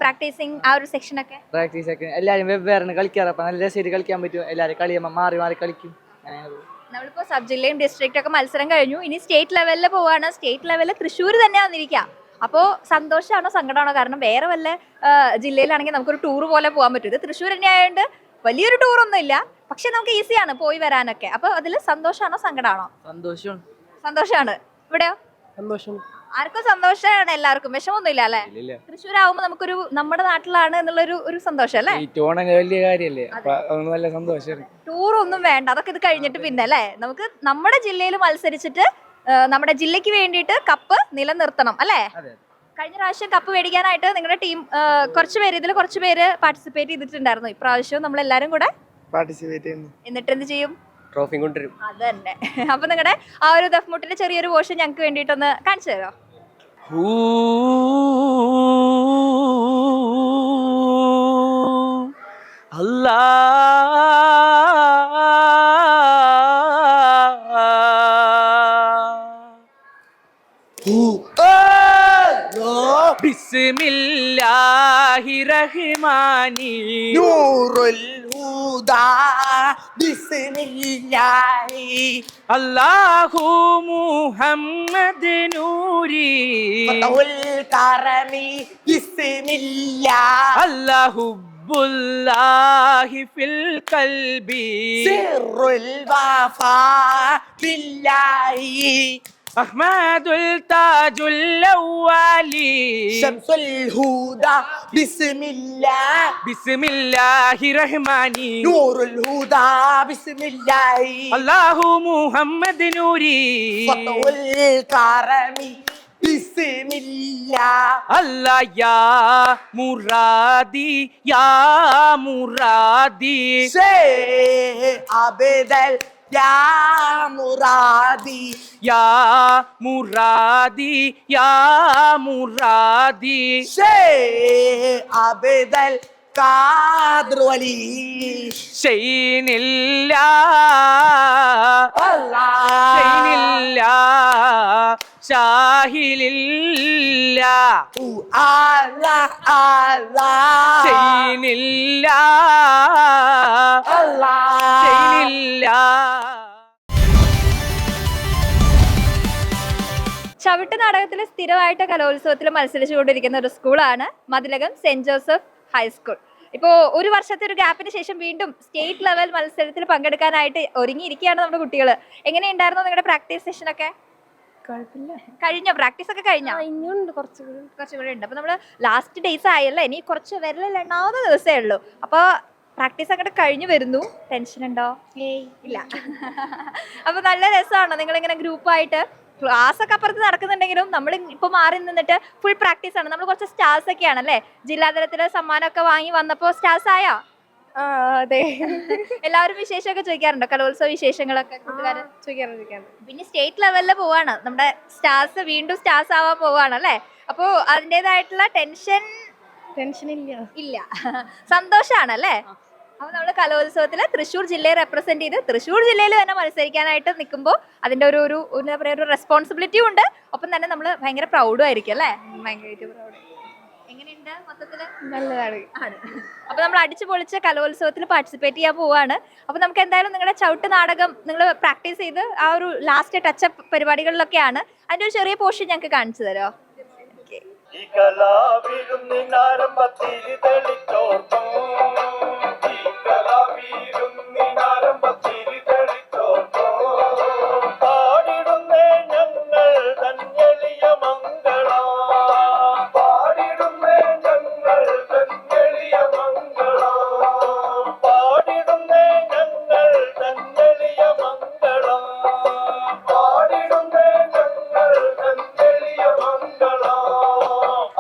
Speaker 2: പ്രാക്ടീസിങ് ആ ഒരു സെക്ഷൻ ഒക്കെ?
Speaker 6: പ്രാക്ടീസ് ഒക്കെ എല്ലാരും വെവ്വേറെ കളിക്കാറ്. അപ്പൊ നല്ല രസമായിട്ട് കളിക്കാൻ പറ്റും. എല്ലാരും കളിയുമ്പോ മാറി മാറി കളിക്കും.
Speaker 2: നമ്മളിപ്പോ സബ് ജില്ലയും ഡിസ്ട്രിക്റ്റും ഒക്കെ മത്സരം കഴിഞ്ഞു. ഇനി സ്റ്റേറ്റ് ലെവലിൽ പോവാണ്. സ്റ്റേറ്റ് ലെവലിൽ തൃശ്ശൂർ തന്നെ വന്നിരിക്കുക. അപ്പോൾ സന്തോഷമാണോ സങ്കടമാണോ? കാരണം വേറെ വല്ല ജില്ലയിലാണെങ്കിൽ നമുക്കൊരു ടൂർ പോലെ പോകാൻ പറ്റും. ഇത് തൃശ്ശൂർ തന്നെ ആയതുകൊണ്ട് വലിയൊരു ടൂറൊന്നും ഇല്ല, പക്ഷെ നമുക്ക് ഈസിയാണ് പോയി വരാനൊക്കെ. അപ്പൊ അതിൽ സന്തോഷമാണോ സങ്കടമാണോ? സന്തോഷമാണ്. ഇവിടെയോ?
Speaker 6: സന്തോഷം.
Speaker 2: ആർക്കും സന്തോഷമാണ്, എല്ലാവർക്കും വിഷമൊന്നും ഇല്ല അല്ലെ? തൃശ്ശൂർ ആവുമ്പോ നമുക്കൊരു നമ്മുടെ നാട്ടിലാണ് എന്നുള്ളൊരു സന്തോഷം അല്ലേ?
Speaker 6: വലിയ കാര്യല്ലേ? നല്ല സന്തോഷം.
Speaker 2: ടൂർ ഒന്നും വേണ്ട, അതൊക്കെ ഇത് കഴിഞ്ഞിട്ട് പിന്നെ അല്ലേ? നമുക്ക് നമ്മുടെ ജില്ലയിൽ മത്സരിച്ചിട്ട് നമ്മുടെ ജില്ലയ്ക്ക് വേണ്ടിയിട്ട് കപ്പ് നിലനിർത്തണം അല്ലേ? കഴിഞ്ഞ പ്രാവശ്യം കപ്പ് മേടിക്കാനായിട്ട് നിങ്ങളുടെ ടീം കുറച്ച് പേര് പാർട്ടിസിപ്പേറ്റ് ചെയ്തിട്ടുണ്ടായിരുന്നു. ഇപ്രാവശ്യം നമ്മൾ എല്ലാരും കൂടെ
Speaker 6: പാർട്ടിസിപ്പേറ്റ് ചെയ്യുന്നു.
Speaker 2: എന്നിട്ട് എന്ത് ചെയ്യും?
Speaker 6: ട്രോഫി കൊണ്ടുവരും.
Speaker 2: അത് തന്നെ. അപ്പൊ നിങ്ങളുടെ ആ ഒരു ദഫ്മുട്ടിന്റെ ചെറിയൊരു പോർഷൻ ഞങ്ങൾക്ക് വേണ്ടിയിട്ടൊന്ന് കാണിച്ചു തരോ?
Speaker 6: ബിസ്മില്ലാഹിർ റഹ്മാനിർ റഹീം. നൂറുൽ ഹുദാ ബിസ്മില്ലാഹി
Speaker 5: അല്ലാഹു മുഹമ്മദ് നൂരി
Speaker 6: ഫതഹുൽ കറമി ബിസ്മില്ലാഹ്
Speaker 5: അല്ലാഹുബ്ബുല്ലാഹി ഫിൽ ഖൽബി
Speaker 6: സിറുൽ വഫാ ബില്ലാഹി
Speaker 5: അഹ്മദുൽ താജുൽ അവ്വാലി
Speaker 6: ശംസുൽ ഹുദാ ബിസ്മില്ലാഹ്
Speaker 5: ബിസ്മില്ലാഹിർ റഹ്മാനി
Speaker 6: നൂറുൽ ഹുദാ ബിസ്മില്ലാഹി
Speaker 5: അല്ലാഹു മുഹമ്മദ് നൂരി
Speaker 6: ഫതഹുൽ കറമി ബിസ്മില്ലാഹ്
Speaker 5: അല്ലാ യാ മുറാദി യാ മുറാദി
Speaker 6: അബദൽ യാ മുറാദി
Speaker 5: യാ മുറാദി യാ മുറാദി
Speaker 6: അബദൽ ഖാദിർ വലി
Speaker 5: ഷൈനില്ല
Speaker 6: അല്ലാഹ്
Speaker 5: ഷൈനില്ല ഷാഹിലില്ല
Speaker 6: അല്ലാഹ് അല്ലാഹ്
Speaker 5: ഷൈനില്ല
Speaker 6: അല്ലാഹ്
Speaker 5: ഷൈനില്ല.
Speaker 2: ചവിട്ട് നാടകത്തിൽ സ്ഥിരമായിട്ട് കലോത്സവത്തിൽ മത്സരിച്ചുകൊണ്ടിരിക്കുന്ന ഒരു സ്കൂളാണ് മതിലകം സെന്റ് ജോസഫ് ഹൈസ്കൂൾ. ഇപ്പോൾ ഒരു വർഷത്തെ ഒരു ഗ്യാപ്പിന് ശേഷം വീണ്ടും സ്റ്റേറ്റ് ലെവൽ മത്സരത്തിൽ പങ്കെടുക്കാനായിട്ട് ഒരുങ്ങിയിരിക്കുകയാണ് നമ്മുടെ കുട്ടികൾ. എങ്ങനെയുണ്ടായിരുന്നു നിങ്ങളുടെ പ്രാക്ടീസ് സെഷനൊക്കെ?
Speaker 4: കുഴപ്പമില്ല,
Speaker 2: കഴിഞ്ഞോ? പ്രാക്ടീസ് ഒക്കെ കഴിഞ്ഞോ?
Speaker 4: ഇനിയുണ്ട് കുറച്ചുകൂടി.
Speaker 2: കുറച്ചുകൂടി ഉണ്ട്. അപ്പോൾ നമ്മൾ ലാസ്റ്റ് ഡേയ്സ് ആയല്ലേ, ഇനി കുറച്ച് വിരലെണ്ണാവുന്ന ദിവസമേ ഉള്ളൂ. അപ്പോൾ പ്രാക്ടീസ് അങ്ങോട്ട് കഴിഞ്ഞു വരുന്നു. ടെൻഷൻ ഉണ്ടോ? ഇല്ല. അപ്പോൾ നല്ല രസമാണോ നിങ്ങളിങ്ങനെ ഗ്രൂപ്പായിട്ട്? ക്ലാസ് ഒക്കെ അപ്പുറത്ത് നടക്കുന്നുണ്ടെങ്കിലും നമ്മൾ ഇപ്പൊ മാറി നിന്നിട്ട് ഫുൾ പ്രാക്ടീസ് ആണ്. നമ്മൾ കുറച്ച് സ്റ്റാർസ് ഒക്കെയാണ് അല്ലേ, ജില്ലാതലത്തില് സമ്മാനമൊക്കെ വാങ്ങി വന്നപ്പോ സ്റ്റാർസ് ആയോ?
Speaker 4: അതെ.
Speaker 2: എല്ലാവരും വിശേഷമൊക്കെ ചോദിക്കാറുണ്ടോ? കലോത്സവ വിശേഷങ്ങളൊക്കെ കൂട്ടുകാര്
Speaker 4: ചോദിക്കാറുണ്ട്.
Speaker 2: പിന്നെ സ്റ്റേറ്റ് ലെവലിൽ പോവാണ് നമ്മുടെ സ്റ്റാർസ്, വീണ്ടും സ്റ്റാർസ് ആവാൻ പോവാണ് അല്ലേ. അപ്പോ അതിൻ്റെതായിട്ടുള്ള ടെൻഷൻ ഇല്ല, സന്തോഷാണ് അല്ലേ. അപ്പൊ നമ്മള് കലോത്സവത്തില് തൃശ്ശൂർ ജില്ലയെ റെപ്രസെന്റ് ചെയ്ത് തൃശ്ശൂർ ജില്ലയിൽ തന്നെ മത്സരിക്കാനായിട്ട് നിൽക്കുമ്പോൾ അതിന്റെ ഒരു എന്താ പറയാ, ഒരു റെസ്പോൺസിബിലിറ്റിയും ഉണ്ട്. ഒപ്പം തന്നെ നമ്മൾ ഭയങ്കര പ്രൗഡും ആയിരിക്കും അല്ലേ.
Speaker 4: ഭയങ്കരമായിട്ട് പ്രൗഡ്.
Speaker 2: എങ്ങനെയുണ്ട് മൊത്തത്തില്?
Speaker 4: നല്ലതാണ്.
Speaker 2: അപ്പൊ നമ്മൾ അടിച്ചു പൊളിച്ച് കലോത്സവത്തിൽ പാർട്ടിസിപ്പേറ്റ് ചെയ്യാൻ പോവാണ്. അപ്പൊ നമുക്ക് എന്തായാലും നിങ്ങളുടെ ചവിട്ട് നാടകം നിങ്ങൾ പ്രാക്ടീസ് ചെയ്ത് ആ ഒരു ലാസ്റ്റ് ടച്ചപ്പ് പരിപാടികളിലൊക്കെയാണ്. അതിന്റെ ഒരു ചെറിയ പോർഷൻ ഞങ്ങൾക്ക് കാണിച്ചു തരോ?
Speaker 9: ഈ കലാവിരുന്നിനാരംഭത്തിൽ തെളിച്ചോർത്തും ഈ കലാവിരുന്നിനാരംഭത്തിൽ തെളിച്ചോർത്തും പാടിടുന്നേ ഞങ്ങൾ തന്നെളിയ മംഗളം, പാടിടുന്നേ ഞങ്ങൾ തന്നെളിയ മംഗളം, പാടിടുന്നേ ഞങ്ങൾ തന്നെളിയ മംഗളം, പാടിടുന്നേ ഞങ്ങൾ തന്നെളിയ മംഗളം.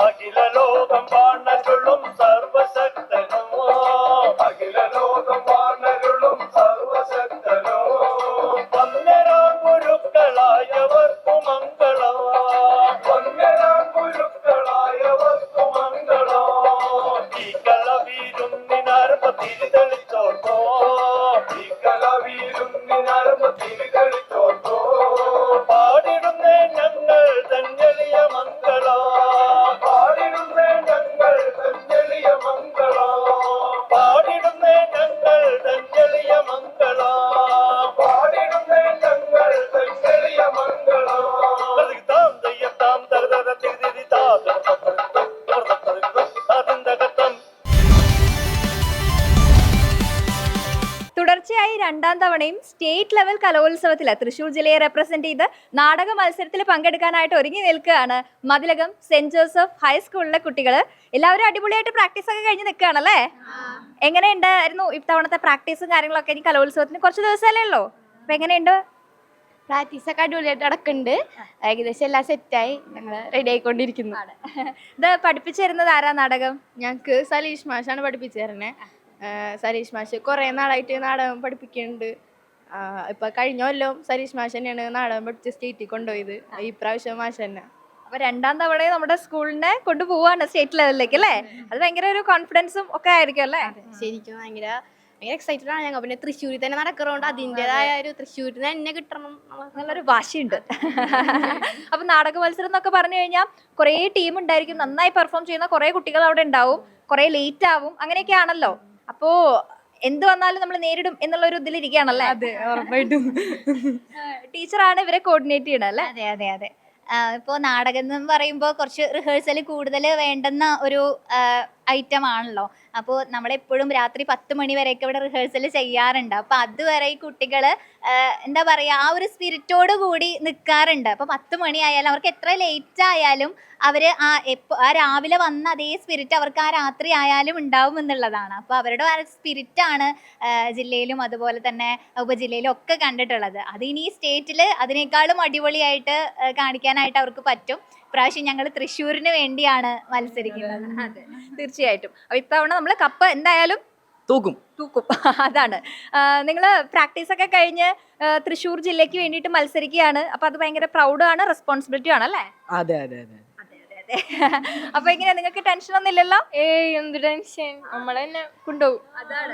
Speaker 9: അഖില ലോകം വാണരുളും സർവശക്തനോ, അഖില ലോകം വാണരുളും സർവശക്തനോ, വന്ദരാം ഗുരുക്കളായവർക്കു മംഗളം, വന്ദരാം ഗുരുക്കളായവർക്കു മംഗളം. ഈ കലവീരുന്നിനാരംഭത്തിൽ തെളിച്ചോർത്തോ, ഈ കലവീരുന്നിനാരംഭത്തിൽ തെളിച്ചോർത്തോ, പാടിടുന്നേ ഞങ്ങൾ തന്നെളിയ മംഗളം, പാടിടുന്നേ ഞങ്ങൾ തന്നെളിയ മംഗളം, പാടിടുന്നേ ഞങ്ങൾ തന്നെളിയ മംഗളം, പാടിടുന്നേ ഞങ്ങൾ തന്നെളിയ മംഗളം. താം തെയ്യത്താം തകതക തിരിതി താതം അതിന്തകത്തം.
Speaker 2: തുടർച്ചയായി രണ്ടാം തവണയും സ്റ്റേറ്റ് ലെവൽ കലോത്സവത്തിൽ തൃശ്ശൂർ ജില്ലയെ റെപ്രസെന്റ് ചെയ്ത് നാടക മത്സരത്തിൽ പങ്കെടുക്കാനായിട്ട് ഒരുങ്ങി നിൽക്കുകയാണ് മതിലകം സെന്റ് ജോസഫ് ഹൈസ്കൂളിലെ കുട്ടികൾ. എല്ലാവരും അടിപൊളിയായിട്ട് പ്രാക്ടീസ് ഒക്കെ കഴിഞ്ഞ് നിൽക്കുകയാണല്ലേ. എങ്ങനെയുണ്ടായിരുന്നു ഇത്തവണത്തെ പ്രാക്ടീസും കാര്യങ്ങളൊക്കെ? ഇനി കലോത്സവത്തിന് കുറച്ച് ദിവസമല്ലേ ഉള്ളൂ. അപ്പൊ എങ്ങനെയുണ്ട്?
Speaker 4: പ്രാക്ടീസ് ഒക്കെ അടിപൊളിയായിട്ട് നടക്കുന്നുണ്ട്. ഏകദേശം എല്ലാം സെറ്റായി, ഞങ്ങൾ റെഡി ആയിക്കൊണ്ടിരിക്കുന്നു.
Speaker 2: ഇത് പഠിപ്പിച്ചു തരുന്നത് ആരാ നാടകം?
Speaker 4: ഞങ്ങൾക്ക് സലീഷ് മാഷാണ് പഠിപ്പിച്ചു തരണേ. സലീഷ് മാഷ് കുറേ നാളായിട്ട് നാടകം പഠിപ്പിക്കുന്നുണ്ട്. ഇപ്പൊ കഴിഞ്ഞ കൊല്ലം സലീഷ് മാഷ് തന്നെയാണ് നാടകം പഠിപ്പിച്ച് സ്റ്റേറ്റിൽ കൊണ്ടുപോയത്. ഈ പ്രാവശ്യം മാഷ് തന്നെ.
Speaker 2: അപ്പൊ രണ്ടാം തവണയും നമ്മുടെ സ്കൂളിനെ കൊണ്ടുപോവാണ് സ്റ്റേറ്റ് ലെവലിലേക്ക് അല്ലേ. അത് ഭയങ്കര ഒരു കോൺഫിഡൻസും ഒക്കെ ആയിരിക്കും അല്ലേ.
Speaker 4: ശരിക്കും ഭയങ്കര എക്സൈറ്റഡ് ആണ് ഞങ്ങൾ. പിന്നെ തൃശ്ശൂരിൽ തന്നെ നടക്കുന്നതുകൊണ്ട് അതിൻ്റെതായ ഒരു തൃശ്ശൂരിൽ നിന്ന് തന്നെ കിട്ടണം
Speaker 2: നല്ലൊരു വാശിയുണ്ട്. അപ്പൊ നാടക മത്സരം എന്നൊക്കെ പറഞ്ഞു കഴിഞ്ഞാൽ കുറേ ടീം ഉണ്ടായിരിക്കും, നന്നായി പെർഫോം ചെയ്യുന്ന കുറേ കുട്ടികൾ അവിടെ ഉണ്ടാവും, കുറേ ലേറ്റ് ആവും, അങ്ങനെയൊക്കെ ആണല്ലോ. അപ്പോ എന്ത് വന്നാലും നമ്മൾ നേരിടും എന്നുള്ള ഒരു ഇതിലിരിക്കുകയാണല്ലേ?
Speaker 4: അതെ, ഉറപ്പായിട്ടും.
Speaker 2: ടീച്ചറാണ് ഇവരെ കോർഡിനേറ്റ് ചെയ്യണത് അല്ലേ?
Speaker 10: അതെ അതെ അതെ. ഇപ്പോൾ നാടകം എന്ന് പറയുമ്പോൾ കുറച്ച് റിഹേഴ്സൽ കൂടുതൽ വേണ്ടുന്ന ഒരു ഐറ്റം ആണല്ലോ. അപ്പോൾ നമ്മളെപ്പോഴും രാത്രി 10 മണി വരെയൊക്കെ ഇവിടെ റിഹേഴ്സൽ ചെയ്യാറുണ്ട്. അപ്പോൾ അതുവരെ ഈ കുട്ടികൾ എന്താ പറയുക, ആ ഒരു സ്പിരിറ്റോട് കൂടി നിൽക്കാറുണ്ട്. അപ്പോൾ 10 മണി ആയാലും അവർക്ക് എത്ര ലേറ്റ് ആയാലും അവർ ആ രാവിലെ വന്ന അതേ സ്പിരിറ്റ് അവർക്ക് ആ രാത്രി ആയാലും ഉണ്ടാവും എന്നുള്ളതാണ്. അപ്പോൾ അവരുടെ ആ സ്പിരിറ്റാണ് ജില്ലയിലും അതുപോലെ തന്നെ ഉപജില്ലയിലും ഒക്കെ കണ്ടിട്ടുള്ളത്. അത് ഇനി സ്റ്റേറ്റിൽ അതിനേക്കാളും അടിപൊളിയായിട്ട് കാണിക്കാനായിട്ട് അവർക്ക് പറ്റും. ഇപ്രാവശ്യം ഞങ്ങൾ തൃശ്ശൂരിന് വേണ്ടിയാണ് മത്സരിക്കുന്നത്.
Speaker 2: അതെ, തീർച്ചയായിട്ടും. അപ്പോൾ ഇത്തവണ നമ്മൾ കപ്പ് എന്തായാലും
Speaker 6: തൂക്കും.
Speaker 2: അതാണ്. നിങ്ങൾ പ്രാക്ടീസ് ഒക്കെ കഴിഞ്ഞ് തൃശ്ശൂർ ജില്ലയ്ക്ക് വേണ്ടിയിട്ട് മത്സരിക്കുകയാണ്. അപ്പോൾ അത് ഭയങ്കര പ്രൗഡാണ്, റെസ്പോൺസിബിലിറ്റി ആണ് അല്ലേ?
Speaker 6: അതെ അതെ അതെ.
Speaker 2: അപ്പൊ എങ്ങനെയാ, നിങ്ങൾക്ക് ടെൻഷൻ ഒന്നും ഇല്ലല്ലോ?
Speaker 4: എന്ത് ടെൻഷൻ, നമ്മളെ തന്നെ കൊണ്ടുപോകും.
Speaker 2: അതാണ്.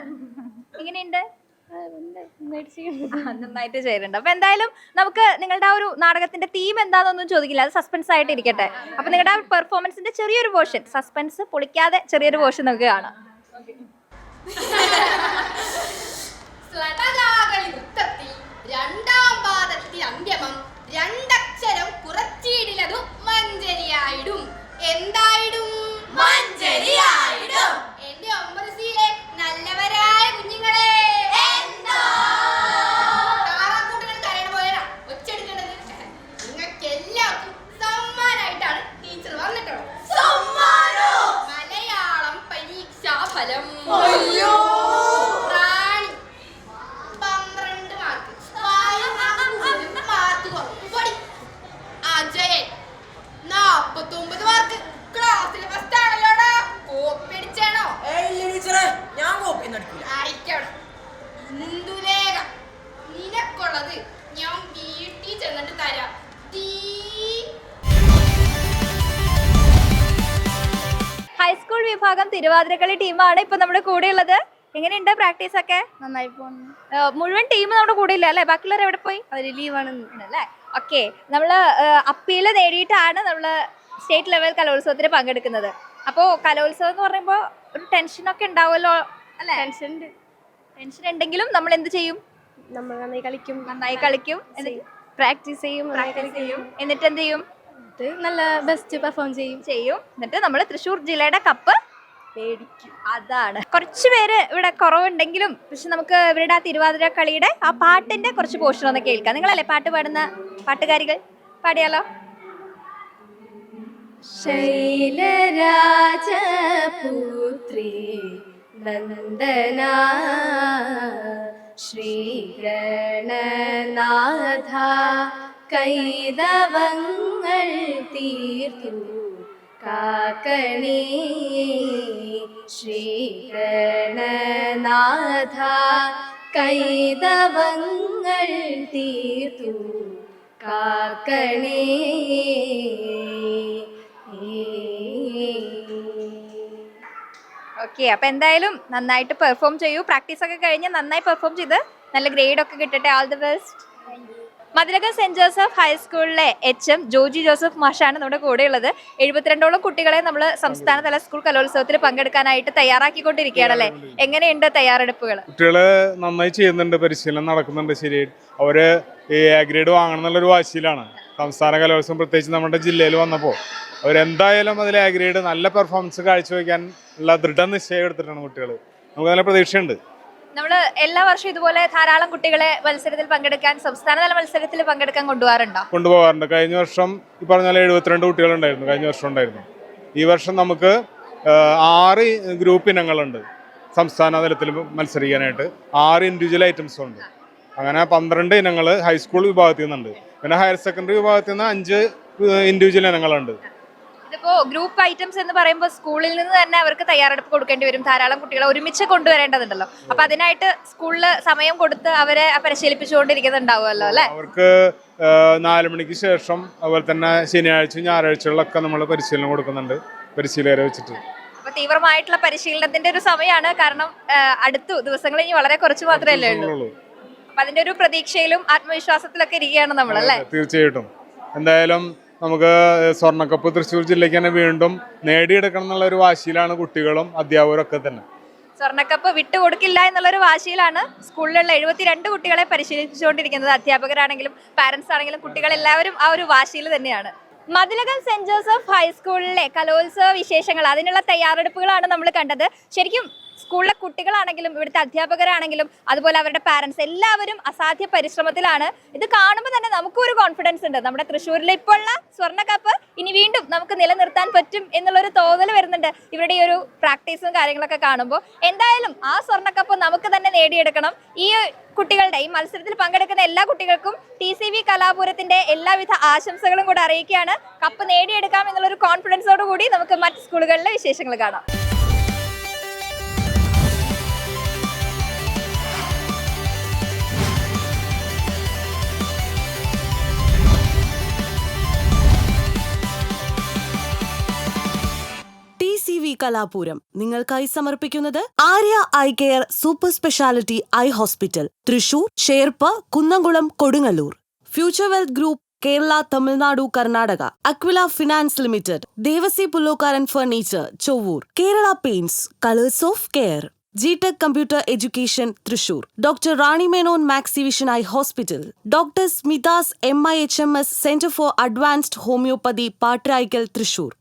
Speaker 2: എങ്ങനെയുണ്ട്? നന്നായിട്ട് ചെയ്യുന്നുണ്ട്. അപ്പൊ എന്തായാലും നമുക്ക് നിങ്ങളുടെ ആ ഒരു നാടകത്തിന്റെ തീം എന്താണെന്നൊന്നും ചോദിക്കില്ല, അത് സസ്പെൻസ് ആയിട്ട് ഇരിക്കട്ടെ. അപ്പൊ നിങ്ങളുടെ ആ പെർഫോമൻസിന്റെ ചെറിയൊരു പോർഷൻ, സസ്പെൻസ് പൊളിക്കാതെ ചെറിയൊരു പോർഷൻ നമുക്ക് കാണാം.
Speaker 11: രണ്ടാം പാദത്തിൽ അന്ത്യമം രണ്ടക്ഷരം കുറച്ചിടിലതു മഞ്ചരിയായിടും. എന്തായിടും? മഞ്ചരിയായിടും. എന്റെ 9 സീലെ നല്ലവരായ കുഞ്ഞുങ്ങളെ, താറാക്കൂട്ടുകൾ കരയണ പോലെയാ ഒച്ചെടുക്കേണ്ടത്. നിങ്ങൾക്ക് എല്ലാവർക്കും സമ്മാനായിട്ടാണ് ടീച്ചർ വന്നിട്ടുള്ളത്. മലയാളം പരീക്ഷാ ഫലം. റാണി 12 മാർക്ക്. മാർക്ക് കുറവ്. അജയൻ 49 മാർക്ക്. ക്ലാസ്സിൽ ഫസ്റ്റ് ആണല്ലോടാ. കോപ്പി അടിച്ചാണോ?
Speaker 6: ഞാൻ കോപ്പി നടക്കില്ല.
Speaker 11: അയക്കണം. ഇന്ദുലേഖ, നിനക്കുള്ളത് ഞാൻ വീട്ടിൽ ചെന്നിട്ട് തരാം.
Speaker 2: ഹൈസ്കൂൾ വിഭാഗം തിരുവാതിരക്കളി ടീമാണ് ഇപ്പൊ നമ്മുടെ കൂടെ ഉള്ളത്. എങ്ങനെയുണ്ട് പ്രാക്ടീസ് ഒക്കെ?
Speaker 4: നന്നായി പോകുന്നു.
Speaker 2: മുഴുവൻ ടീം നമ്മുടെ കൂടെ ഇല്ല അല്ലേ? ബാക്കിയുള്ളവർ എവിടെ പോയി?
Speaker 4: അവര് ലീവാണ്
Speaker 2: അല്ലേ? ഓക്കെ, നമ്മള് അപ്പീല് നേടിയിട്ടാണ് നമ്മള് സ്റ്റേറ്റ് ലെവൽ കലോത്സവത്തിന് പങ്കെടുക്കുന്നത്. അപ്പോൾ കലോത്സവം എന്ന് പറയുമ്പോൾ ഒരു ടെൻഷനൊക്കെ ഉണ്ടാവുമല്ലോ അല്ലേ? ടെൻഷൻ ഉണ്ടെങ്കിലും നമ്മൾ എന്ത് ചെയ്യും?
Speaker 4: നമ്മൾ നന്നായി കളിക്കും.
Speaker 2: പ്രാക്ടീസ് ചെയ്യും. എന്നിട്ട് എന്ത് ചെയ്യും?
Speaker 4: നല്ല ബെസ്റ്റ് പെർഫോം ചെയ്യും.
Speaker 2: എന്നിട്ട് നമ്മൾ തൃശ്ശൂർ ജില്ലയുടെ കപ്പ് മേടിക്കും. അതാണ്. കുറച്ച് പേര് ഇവിടെ കുറവുണ്ടെങ്കിലും പക്ഷെ നമുക്ക് ഇവരുടെ ആ തിരുവാതിര കളിയുടെ ആ പാട്ടിന്റെ കുറച്ച് പോർഷൻ ഒന്ന് കേൾക്കാം. നിങ്ങളല്ലേ പാട്ട് പാടുന്ന പാട്ടുകാരികൾ? പാടിയാലോ?
Speaker 4: ശൈലരാജപുത്രി നന്ദന ശ്രീഗണനാഥ കൈതവങ്ങൾ തീർത്തു കാക്കണേ. ശ്രീഗണനാഥ കൈതവങ്ങൾ തീർത്തു കാക്കണേ.
Speaker 2: ഓക്കെ, അപ്പൊ എന്തായാലും നന്നായിട്ട് പെർഫോം ചെയ്യൂ. പ്രാക്ടീസ് ഒക്കെ കഴിഞ്ഞ് നന്നായി പെർഫോം ചെയ്ത് നല്ല ഗ്രേഡ് ഒക്കെ കിട്ടട്ടെ. All the best. Mathilakam saint Joseph ഹൈസ്കൂളിലെ HM ജോജി ജോസഫ് മാഷാണ് നമ്മുടെ കൂടെയുള്ളത്. 72ഓളം കുട്ടികളെ നമ്മൾ സംസ്ഥാനതല സ്കൂൾ കലോത്സവത്തിൽ പങ്കെടുക്കാനായിട്ട് തയ്യാറാക്കിക്കൊണ്ടിരിക്കുകയാണല്ലേ? എങ്ങനെയുണ്ട് തയ്യാറെടുപ്പുകൾ?
Speaker 12: കുട്ടികള് നന്നായി ചെയ്യുന്നുണ്ട്, പരിശീലനം നടക്കുന്നുണ്ട്. ശരി, അവര് A ഗ്രേഡ് വാങ്ങണം എന്നുള്ളൊരു വാശിയിലാണ്. സംസ്ഥാന കലോത്സവം പ്രത്യേകിച്ച് നമ്മുടെ ജില്ലയിൽ വന്നപ്പോൾ അവരെന്തായാലും അതിൽ A ഗ്രേഡ് നല്ല പെർഫോമൻസ് കാഴ്ചവെക്കാൻ ഉള്ള ദൃഢനിശ്ചയം എടുത്തിട്ടാണ് കുട്ടികൾ. നമുക്ക് നല്ല പ്രതീക്ഷയുണ്ട്.
Speaker 2: നമ്മൾ എല്ലാ വർഷവും ഇതുപോലെ ധാരാളം കുട്ടികളെ മത്സരത്തിൽ പങ്കെടുക്കാൻ, സംസ്ഥാനതല മത്സരത്തിൽ പങ്കെടുക്കാൻ
Speaker 12: കൊണ്ടുപോകാറുണ്ട്. കഴിഞ്ഞ വർഷം ഈ പറഞ്ഞ 72 കുട്ടികളുണ്ടായിരുന്നു, കഴിഞ്ഞ വർഷം ഉണ്ടായിരുന്നു. ഈ വർഷം നമുക്ക് 6 ഗ്രൂപ്പ് ഇനങ്ങളുണ്ട് സംസ്ഥാന തലത്തിൽ മത്സരിക്കാനായിട്ട്. 6 ഇൻഡിവിജ്വൽ ഐറ്റംസും ഉണ്ട്. അങ്ങനെ 12 ഇനങ്ങൾ ഹൈസ്കൂൾ വിഭാഗത്തിൽ നിന്നുണ്ട്. പിന്നെ ഹയർ സെക്കൻഡറി വിഭാഗത്തിൽ നിന്ന് 5 ഇൻഡിവിജ്വൽ ഇനങ്ങളുണ്ട്.
Speaker 2: ഇതിപ്പോ ഗ്രൂപ്പ് ഐറ്റംസ് എന്ന് പറയുമ്പോൾ സ്കൂളിൽ നിന്ന് തന്നെ അവർക്ക് തയ്യാറെടുപ്പ് കൊടുക്കേണ്ടി വരും. ധാരാളം കുട്ടികളെ ഒരുമിച്ച് കൊണ്ടുവരേണ്ടതുണ്ടല്ലോ. അപ്പൊ അതിനായിട്ട് സ്കൂളിൽ സമയം കൊടുത്ത് അവരെ പരിശീലിപ്പിച്ചുകൊണ്ടിരിക്കുന്നുണ്ടാവുമല്ലോ അല്ലെ?
Speaker 12: അവർക്ക് 4 മണിക്ക് ശേഷം അതുപോലെ തന്നെ ശനിയാഴ്ച ഞായറാഴ്ചകളിലൊക്കെ നമ്മൾ പരിശീലനം കൊടുക്കുന്നുണ്ട്, പരിശീലകരെ വെച്ചിട്ട്.
Speaker 2: അപ്പൊ തീവ്രമായിട്ടുള്ള പരിശീലനത്തിന്റെ ഒരു സമയമാണ്. കാരണം അടുത്ത ദിവസങ്ങൾ ഇനി വളരെ കുറച്ച് മാത്രമല്ലേ ഉള്ളൂ. അപ്പൊ അതിന്റെ ഒരു പ്രതീക്ഷയിലും ആത്മവിശ്വാസത്തിലൊക്കെ ഇരിക്കുകയാണ് നമ്മളല്ലേ?
Speaker 12: തീർച്ചയായിട്ടും. എന്തായാലും നമുക്ക് സ്വർണ്ണക്കപ്പ് തൃശ്ശൂർ ജില്ലയ്ക്ക് തന്നെ വീണ്ടും നേടിയെടുക്കണം എന്നുള്ള ഒരു വാശിയിലാണ് കുട്ടികളും അധ്യാപകരും ഒക്കെ തന്നെ.
Speaker 2: സ്വർണ്ണക്കപ്പ് വിട്ടുകൊടുക്കില്ല എന്നുള്ളൊരു വാശിയിലാണ് സ്കൂളിലുള്ള 72 കുട്ടികളെ പരിശീലിപ്പിച്ചുകൊണ്ടിരിക്കുന്നത്. അധ്യാപകരാണെങ്കിലും പാരന്റ്സ് ആണെങ്കിലും കുട്ടികളെല്ലാവരും ആ ഒരു വാശിയിൽ തന്നെയാണ്. മതിലകം സെന്റ് ജോസഫ് ഹൈസ്കൂളിലെ കലോത്സവ വിശേഷങ്ങൾ, അതിനുള്ള തയ്യാറെടുപ്പുകളാണ് നമ്മൾ കണ്ടത്. ശരിക്കും സ്കൂളിലെ കുട്ടികളാണെങ്കിലും ഇവിടുത്തെ അധ്യാപകരാണെങ്കിലും അതുപോലെ അവരുടെ പാരന്റ്സ് എല്ലാവരും അസാധ്യ പരിശ്രമത്തിലാണ്. ഇത് കാണുമ്പോൾ തന്നെ നമുക്കും ഒരു കോൺഫിഡൻസ് ഉണ്ട്. നമ്മുടെ തൃശ്ശൂരിലെ ഇപ്പോഴുള്ള സ്വർണ്ണ കപ്പ് ഇനി വീണ്ടും നമുക്ക് നിലനിർത്താൻ പറ്റും എന്നുള്ളൊരു തോന്നൽ വരുന്നുണ്ട് ഇവരുടെ ഈ ഒരു പ്രാക്ടീസും കാര്യങ്ങളൊക്കെ കാണുമ്പോൾ. എന്തായാലും ആ സ്വർണ്ണ കപ്പ് നമുക്ക് തന്നെ നേടിയെടുക്കണം. ഈ കുട്ടികളുടെ ഈ മത്സരത്തിൽ പങ്കെടുക്കുന്ന എല്ലാ കുട്ടികൾക്കും TCV കലാപൂരത്തിന്റെ എല്ലാവിധ ആശംസകളും കൂടെ അറിയിക്കുകയാണ്. കപ്പ് നേടിയെടുക്കാം എന്നുള്ളൊരു കോൺഫിഡൻസോട് കൂടി നമുക്ക് മറ്റ് സ്കൂളുകളിലെ വിശേഷങ്ങൾ കാണാം.
Speaker 1: TCV കലാപൂരം നിങ്ങൾക്കായി സമർപ്പിക്കുന്നത് Arya eye care super speciality eye hospital, Thrissur, Cherpu, Kunnamkulam, Kodungallur. Future wealth group, Kerala, Tamil Nadu, Karnataka. Aquila finance limited, Devasi Pullokkaran furniture, Chowwur. Kerala paints, colours of care. GTech computer education, Thrissur. Doctor Rani Menon maxi vision eye hospital. Doctor Smitha's MIHMS centre for advanced homoeopathy, Patraikkal, Thrissur.